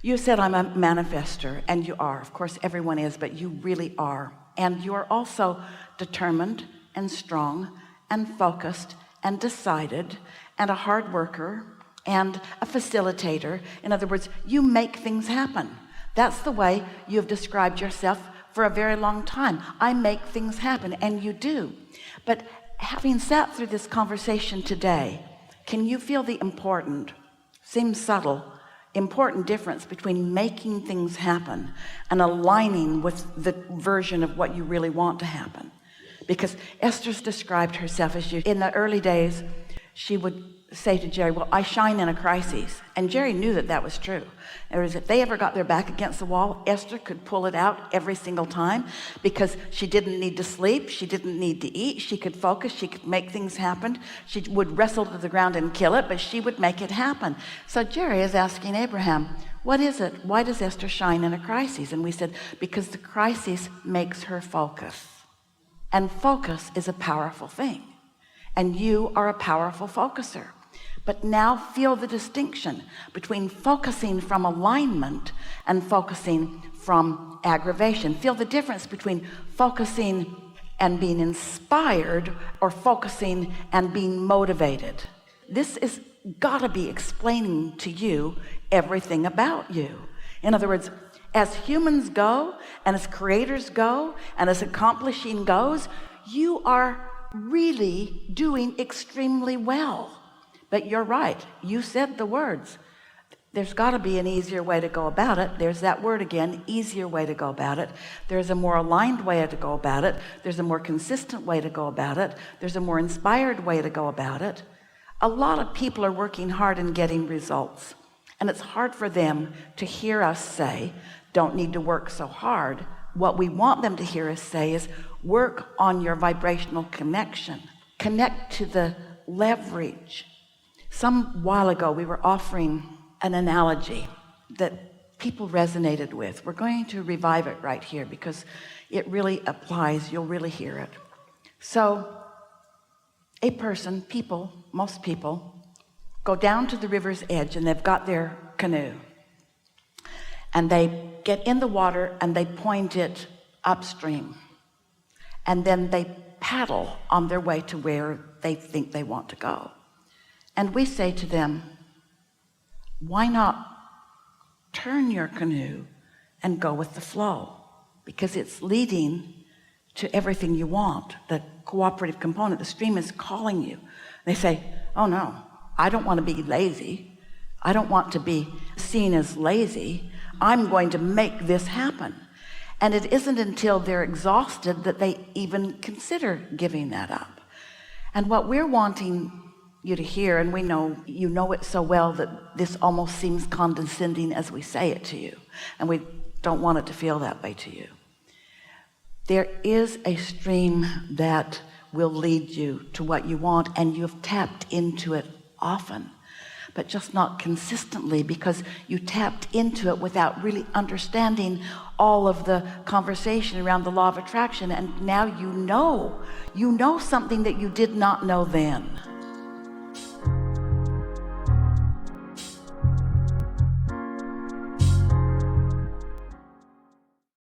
You said I'm a manifester, and you are. Of course, everyone is, but you really are. And you are also determined and strong and focused and decided and a hard worker and a facilitator. In other words, you make things happen. That's the way you have described yourself for a very long time. I make things happen, and you do. But having sat through this conversation today, can you feel the important, seems subtle, important difference between making things happen and aligning with the version of what you really want to happen? Because Esther's described herself as you. In the early days, she would say to Jerry, well, I shine in a crisis. And Jerry knew that that was true. Whereas if they ever got their back against the wall, Esther could pull it out every single time, because she didn't need to sleep. She didn't need to eat. She could focus. She could make things happen. She would wrestle to the ground and kill it, but she would make it happen. So Jerry is asking Abraham, what is it? Why does Esther shine in a crisis? And we said, because the crisis makes her focus. And focus is a powerful thing. And you are a powerful focuser. But now feel the distinction between focusing from alignment and focusing from aggravation. Feel the difference between focusing and being inspired, or focusing and being motivated. This is gotta be explaining to you everything about you. In other words, as humans go, and as creators go, and as accomplishing goes, you are really doing extremely well. But you're right, you said the words. There's got to be an easier way to go about it. There's that word again, easier way to go about it. There's a more aligned way to go about it. There's a more consistent way to go about it. There's a more inspired way to go about it. A lot of people are working hard and getting results, and it's hard for them to hear us say, don't need to work so hard. What we want them to hear us say is, work on your vibrational connection. Connect to the leverage. Some while ago, we were offering an analogy that people resonated with. We're going to revive it right here because it really applies. You'll really hear it. So a person, people, most people, go down to the river's edge, and they've got their canoe. And they get in the water and they point it upstream. And then they paddle on their way to where they think they want to go. And we say to them, why not turn your canoe and go with the flow? Because it's leading to everything you want, the cooperative component. The stream is calling you. They say, oh no, I don't want to be lazy. I don't want to be seen as lazy. I'm going to make this happen. And it isn't until they're exhausted that they even consider giving that up. And what we're wanting you to hear, and we know you know it so well that this almost seems condescending as we say it to you, and we don't want it to feel that way to you. There is a stream that will lead you to what you want, and you've tapped into it often, but just not consistently, because you tapped into it without really understanding all of the conversation around the law of attraction. And now you know something that you did not know then.